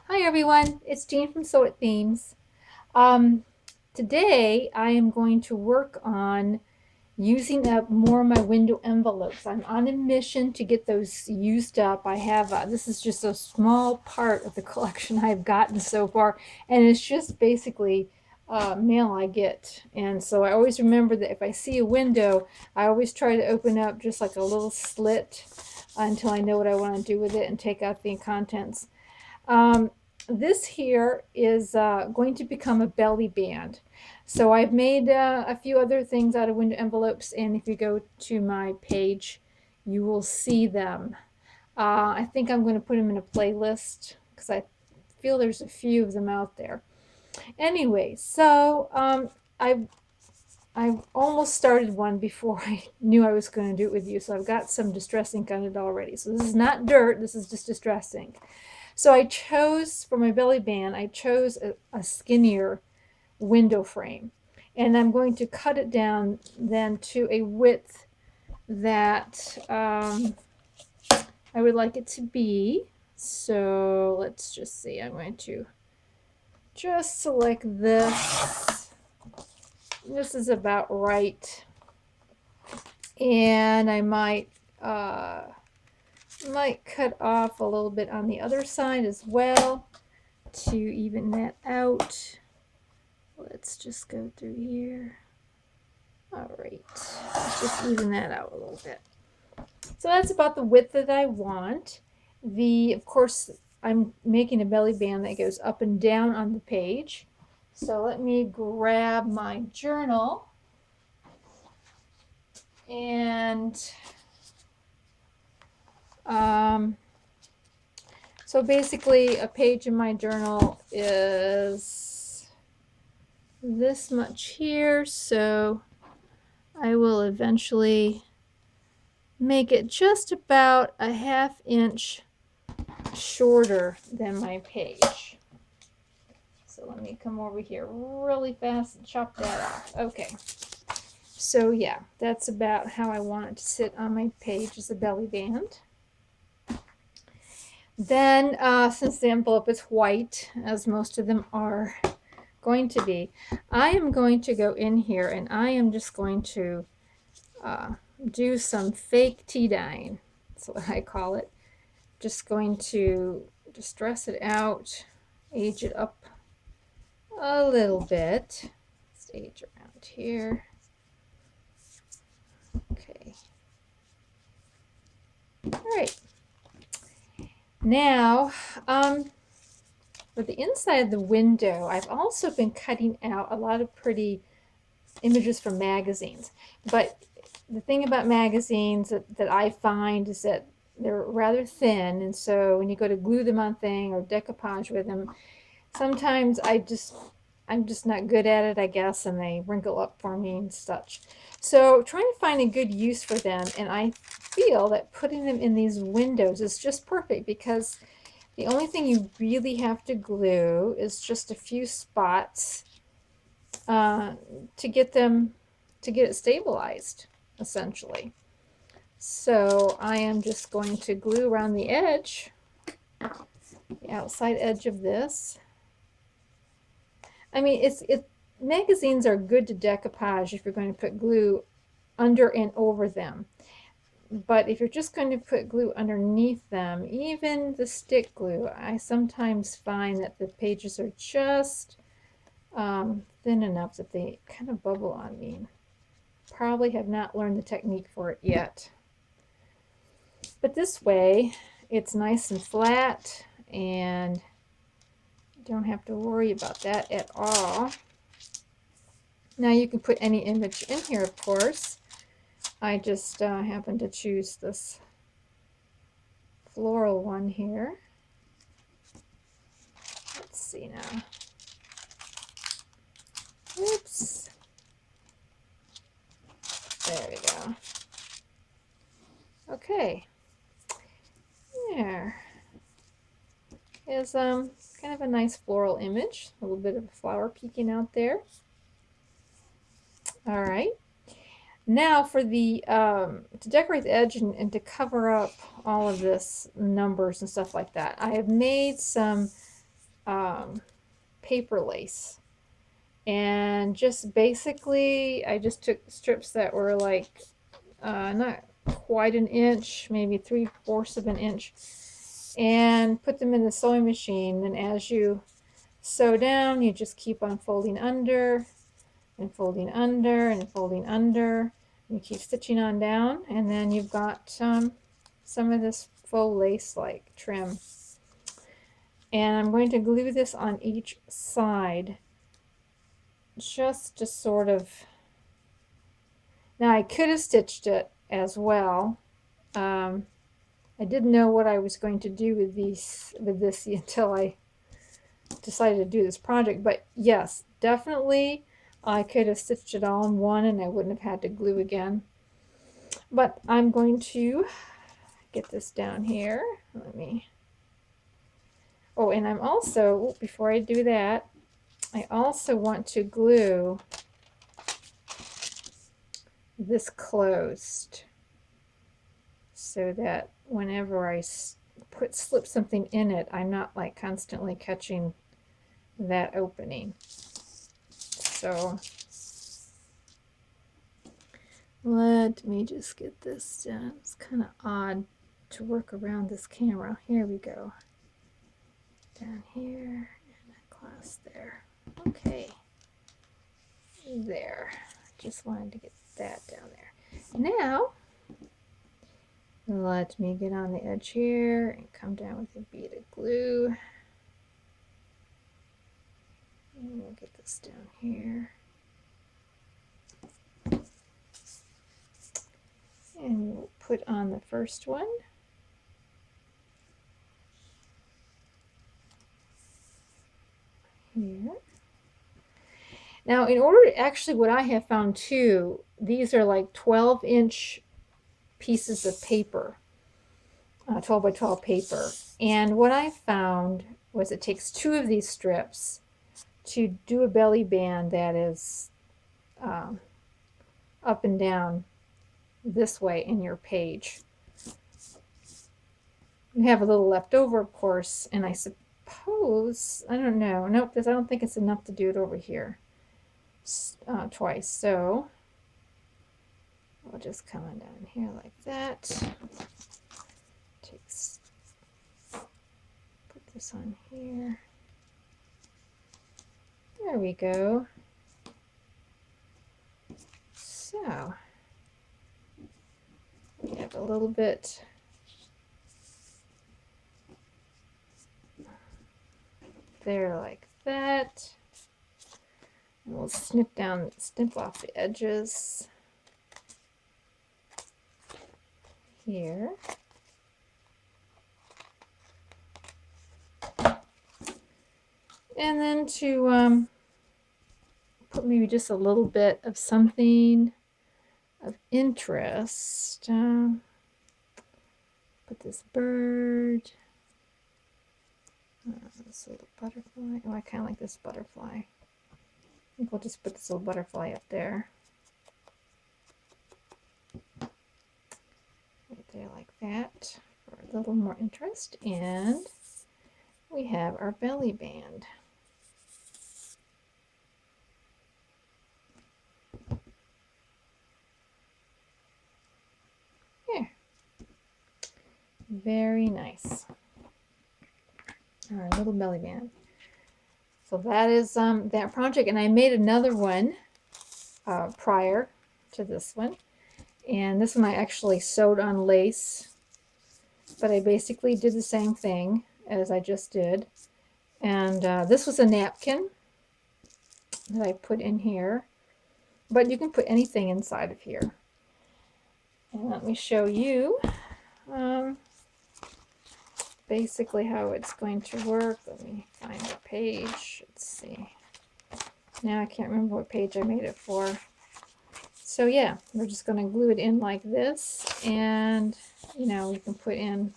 Hi everyone, it's Jean from Sew It Themes. Um, Today I am going to work on using up more of my window envelopes. I'm on a mission to get those used up. I have, this is just a small part of the collection I've gotten so far, and it's just basically mail I get. And so I always remember that if I see a window, I always try to open up just like a little slit until I know what I want to do with it and take out the contents. Um, this here is going to become a belly band. So I've made a few other things out of window envelopes, and if you go to my page, you will see them. I think I'm going to put them in a playlist because I feel there's a few of them out there. Anyway, so I've almost started one before I knew I was going to do it with you. So I've got some distress ink on it already. So this is not dirt. This is just distress ink. So I chose for my belly band, I chose a skinnier window frame. And I'm going to cut it down then to a width that I would like it to be. So let's just see. I'm going to just select this. This is about right. And I might cut off a little bit on the other side as well to even that out. Let's just go through here. All right, let's just even that out a little bit. So that's about the width that I want. Of course, I'm making a belly band that goes up and down on the page. So let me grab my journal and so basically a page in my journal is this much here. So I will eventually make it just about a ½ inch shorter than my page. So let me come over here really fast and chop that off. Okay. So yeah, that's about how I want it to sit on my page as a belly band. Then, since the envelope is white, as most of them are going to be, I am going to go in here and I am just going to do some fake tea dyeing. That's what I call it. Just going to distress it out, age it up a little bit. Stage around here. Okay. All right. Now, for the inside of the window, I've also been cutting out a lot of pretty images from magazines. But the thing about magazines that I find is that they're rather thin, and so when you go to glue them on thing or decoupage with them, sometimes I'm just not good at it, I guess, and they wrinkle up for me and such. So trying to find a good use for them, and I feel that putting them in these windows is just perfect because the only thing you really have to glue is just a few spots uh, to get it stabilized, essentially. So I am just going to glue around the edge, the outside edge of this. I mean, magazines are good to decoupage if you're going to put glue under and over them. But if you're just going to put glue underneath them, even the stick glue, I sometimes find that the pages are just thin enough that they kind of bubble on me. Probably have not learned the technique for it yet. But this way, it's nice and flat and don't have to worry about that at all. Now you can put any image in here, of course. I just happen to choose this floral one here. Let's see now. Oops. There we go. Okay. There is kind of a nice floral image. A little bit of a flower peeking out there. All right. Now for the to decorate the edge and to cover up all of this numbers and stuff like that, I have made some paper lace. And just basically, I just took strips that were like not quite an inch, maybe 3/4 of an inch, and put them in the sewing machine. And as you sew down, you just keep on folding under and folding under and folding under. And you keep stitching on down, and then you've got some of this faux lace like trim. And I'm going to glue this on each side just to sort of, now I could have stitched it as well. I didn't know what I was going to do with this until I decided to do this project, but yes, definitely I could have stitched it all in one and I wouldn't have had to glue again. But I'm going to get this down here. Let me, oh, and I'm also, before I do that, I also want to glue this closed so that whenever I slip something in it, I'm not like constantly catching that opening. So let me just get this done. It's kind of odd to work around this camera. Here we go. Down here and across there. Okay. There. Just wanted to get that down there. Now, let me get on the edge here and come down with a bead of glue. And we'll get this down here. And we'll put on the first one. Here. Now, in order to, actually what I have found too, these are like 12-inch pieces of paper, 12 by 12 paper. And what I found was it takes 2 of these strips to do a belly band that is up and down this way in your page. You have a little left over, of course, and I suppose, I don't know, nope, I don't think it's enough to do it over here twice. So we'll just come on down here like that. Put this on here. There we go. So we have a little bit there like that. And we'll snip off the edges here. And then to put maybe just a little bit of something of interest. Put this bird. This little butterfly. Oh, I kind of like this butterfly. I think we'll just put this little butterfly up there. Right there like that for a little more interest. And we have our belly band. There. Very nice. Our little belly band. So that is that project, and I made another one prior to this one, and this one I actually sewed on lace, but I basically did the same thing as I just did. And this was a napkin that I put in here, but you can put anything inside of here. And let me show you basically how it's going to work. Let me find the page. Let's see. Now I can't remember what page I made it for. So yeah, we're just going to glue it in like this, and you know, you can put in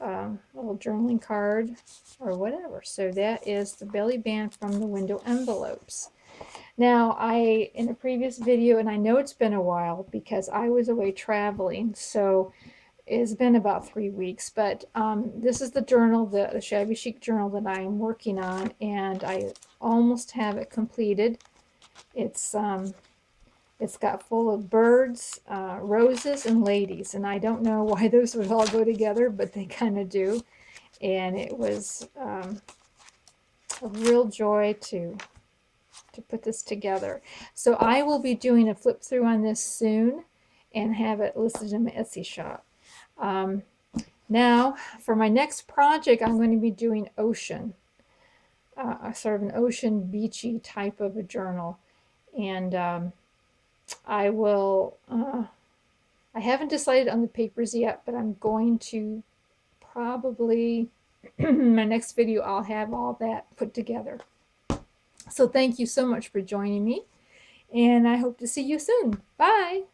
a little journaling card or whatever. So that is the belly band from the window envelopes. Now, in a previous video, and I know it's been a while because I was away traveling, so it's been about 3 weeks, but this is the journal, the Shabby Chic journal that I'm working on, and I almost have it completed. It's got full of birds, roses, and ladies, and I don't know why those would all go together, but they kind of do. And it was a real joy to put this together. So I will be doing a flip through on this soon and have it listed in my Etsy shop. Now, for my next project, I'm going to be doing ocean, sort of an ocean beachy type of a journal. And I will, I haven't decided on the papers yet, but I'm going to probably, my next video, I'll have all that put together. So thank you so much for joining me, and I hope to see you soon. Bye!